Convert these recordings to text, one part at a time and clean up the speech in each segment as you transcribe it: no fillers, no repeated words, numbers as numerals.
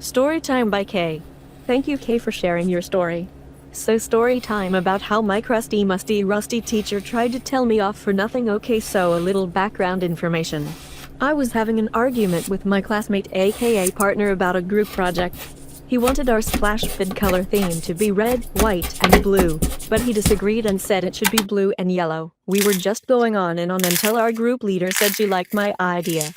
Storytime by Kay. Thank you, Kay, for sharing your story. So story time about how my crusty musty rusty teacher tried to tell me off for nothing. Okay, so a little background information. I was having an argument with my classmate aka partner about a group project. He wanted our splash vid color theme to be red, white, and blue, but he disagreed and said it should be blue and yellow. We were just going on and on until our group leader said she liked my idea.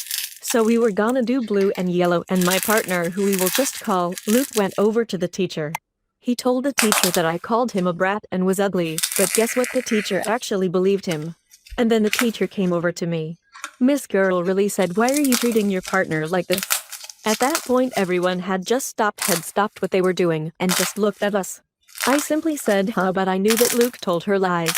So we were gonna do blue and yellow, and my partner, who we will just call Luke, went over to the teacher. He told the teacher that I called him a brat and was ugly, but guess what? The teacher actually believed him. And then the teacher came over to me. Miss Girl really said, "Why are you treating your partner like this?" At that point, everyone had stopped what they were doing and just looked at us. I simply said, "Huh," but I knew that Luke told her lies.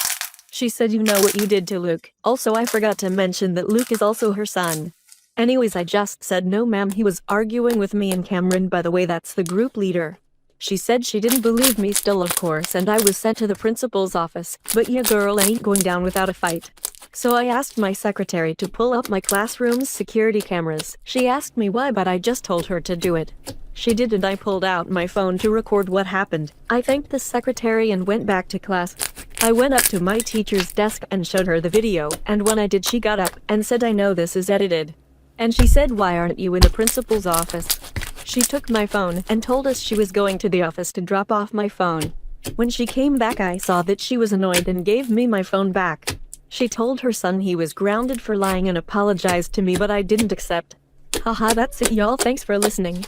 She said, "You know what you did to Luke." Also, I forgot to mention that Luke is also her son. Anyways, I just said, "No ma'am, he was arguing with me and Cameron. By the way, that's the group leader." She said she didn't believe me still, of course, and I was sent to the principal's office. But yeah, girl, I ain't going down without a fight. So I asked my secretary to pull up my classroom's security cameras. She asked me why, but I just told her to do it. She did, and I pulled out my phone to record what happened. I thanked the secretary and went back to class. I went up to my teacher's desk and showed her the video, and when I did, she got up and said, "I know this is edited." And she said, "Why aren't you in the principal's office?" She took my phone and told us she was going to the office to drop off my phone. When she came back, I saw that she was annoyed and gave me my phone back. She told her son he was grounded for lying and apologized to me, but I didn't accept. Haha, that's it, y'all. Thanks for listening.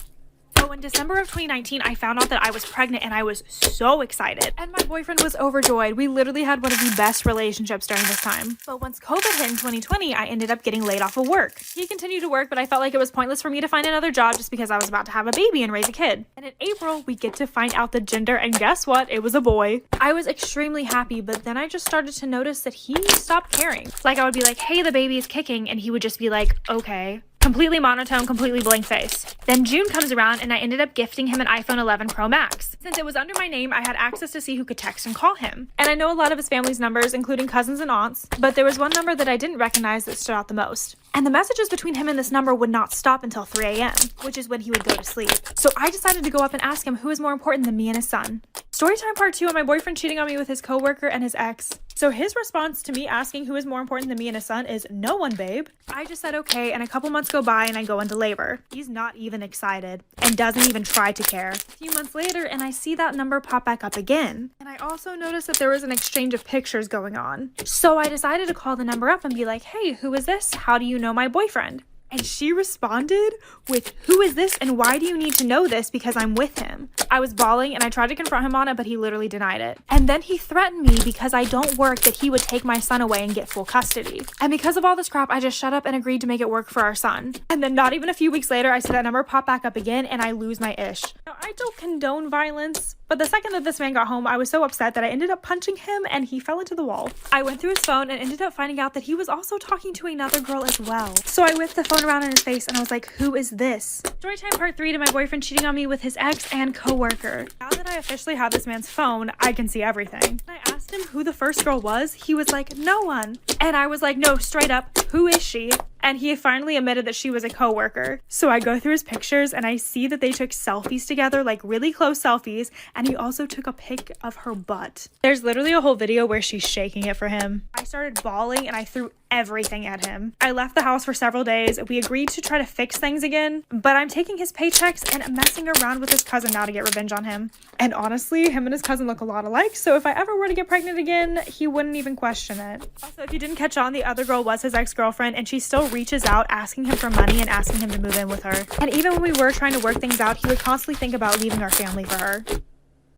So in December of 2019, I found out that I was pregnant and I was so excited. And my boyfriend was overjoyed. We literally had one of the best relationships during this time. But once COVID hit in 2020, I ended up getting laid off of work. He continued to work, but I felt like it was pointless for me to find another job just because I was about to have a baby and raise a kid. And in April, we get to find out the gender, and guess what? It was a boy. I was extremely happy, but then I just started to notice that he stopped caring. Like, I would be like, "Hey, the baby is kicking," and he would just be like, "Okay." Completely monotone, completely blank face. Then June comes around and I ended up gifting him an iPhone 11 Pro Max. Since it was under my name, I had access to see who could text and call him. And I know a lot of his family's numbers, including cousins and aunts, but there was one number that I didn't recognize that stood out the most. And the messages between him and this number would not stop until 3 a.m., which is when he would go to sleep. So I decided to go up and ask him who is more important than me and his son. Storytime part 2 on my boyfriend cheating on me with his coworker and his ex. So his response to me asking who is more important than me and his son is, "No one, babe." I just said okay, and a couple months go by and I go into labor. He's not even excited and doesn't even try to care. A few months later, and I see that number pop back up again. And I also noticed that there was an exchange of pictures going on. So I decided to call the number up and be like, "Hey, who is this? How do you know my boyfriend?" And she responded with, "Who is this and why do you need to know this? Because I'm with him." I was bawling and I tried to confront him on it, but he literally denied it. And then he threatened me because I don't work that he would take my son away and get full custody. And because of all this crap, I just shut up and agreed to make it work for our son. And then not even a few weeks later, I see that number pop back up again and I lose my ish. Now, I don't condone violence, but the second that this man got home, I was so upset that I ended up punching him and he fell into the wall. I went through his phone and ended up finding out that he was also talking to another girl as well. So I whipped the phone around in his face and I was like, "Who is this?" Storytime part 3 to my boyfriend cheating on me with his ex and coworker. Now that I officially have this man's phone, I can see everything. When I asked him who the first girl was, he was like, "No one." And I was like, "No, straight up, who is she?" And he finally admitted that she was a coworker. So I go through his pictures and I see that they took selfies together, like really close selfies, and he also took a pic of her butt. There's literally a whole video where she's shaking it for him. I started bawling and I threw everything at him. I left the house for several days. We agreed to try to fix things again, but I'm taking his paychecks and messing around with his cousin now to get revenge on him. And honestly, him and his cousin look a lot alike, so if I ever were to get pregnant again, he wouldn't even question it. Also, if you didn't catch on, the other girl was his ex-girlfriend, and she still reaches out asking him for money and asking him to move in with her. And even when we were trying to work things out, he would constantly think about leaving our family for her.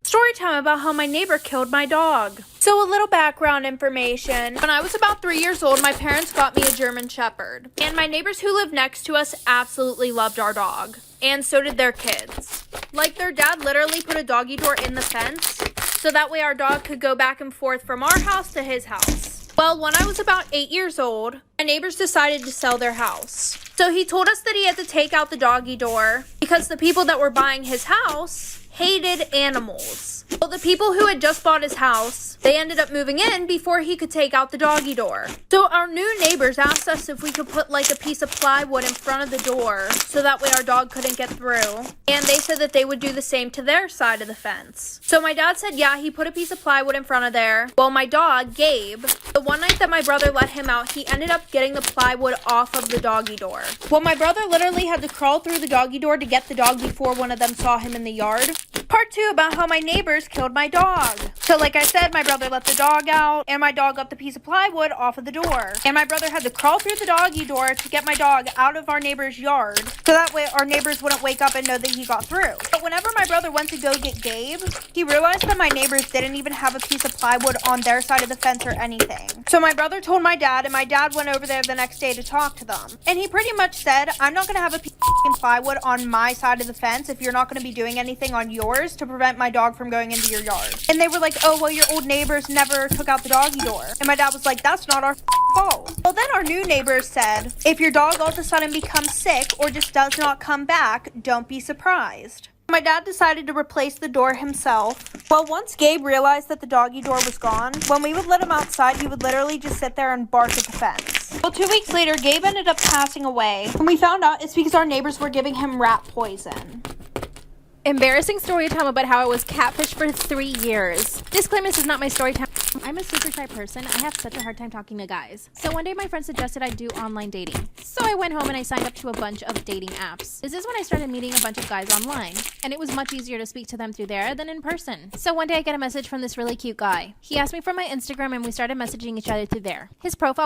Story time about how my neighbor killed my dog. So a little background information. When I was about 3 years old, my parents got me a German Shepherd. And my neighbors who lived next to us absolutely loved our dog. And so did their kids. Like, their dad literally put a doggy door in the fence so that way our dog could go back and forth from our house to his house. Well, when I was about 8 years old, my neighbors decided to sell their house. So he told us that he had to take out the doggy door because the people that were buying his house hated animals. Well, the people who had just bought his house, they ended up moving in before he could take out the doggy door. So our new neighbors asked us if we could put like a piece of plywood in front of the door so that way our dog couldn't get through. And they said decided that they would do the same to their side of the fence. So my dad said, yeah, he put a piece of plywood in front of there. Well, my dog, Gabe, the one night that my brother let him out, he ended up getting the plywood off of the doggy door. Well, my brother literally had to crawl through the doggy door to get the dog before one of them saw him in the yard. Part 2 about how my neighbors killed my dog. So like I said, my brother let the dog out, and my dog got the piece of plywood off of the door. And my brother had to crawl through the doggy door to get my dog out of our neighbor's yard, so that way our neighbors wouldn't wake up and know that he got through. But whenever my brother went to go get Gabe, he realized that my neighbors didn't even have a piece of plywood on their side of the fence or anything. So my brother told my dad, and my dad went over there the next day to talk to them. And he pretty much said, I'm not going to have a piece of plywood on my side of the fence if you're not going to be doing anything on yours to prevent my dog from going into your yard. And they were like, oh, well, your old neighbors never took out the doggy door. And my dad was like, that's not our fault. Well, then our new neighbors said, if your dog all of a sudden becomes sick or just does not come back, don't be surprised. My dad decided to replace the door himself. Well, once Gabe realized that the doggy door was gone, when we would let him outside, he would literally just sit there and bark at the fence. Well, 2 weeks later, Gabe ended up passing away. When we found out, it's because our neighbors were giving him rat poison. Embarrassing story time about how I was catfished for 3 years. Disclaimer, this is not my story time. I'm a super shy person. I have such a hard time talking to guys. So one day my friend suggested I do online dating. So I went home and I signed up to a bunch of dating apps. This is when I started meeting a bunch of guys online. And it was much easier to speak to them through there than in person. So one day I get a message from this really cute guy. He asked me for my Instagram and we started messaging each other through there. His profile was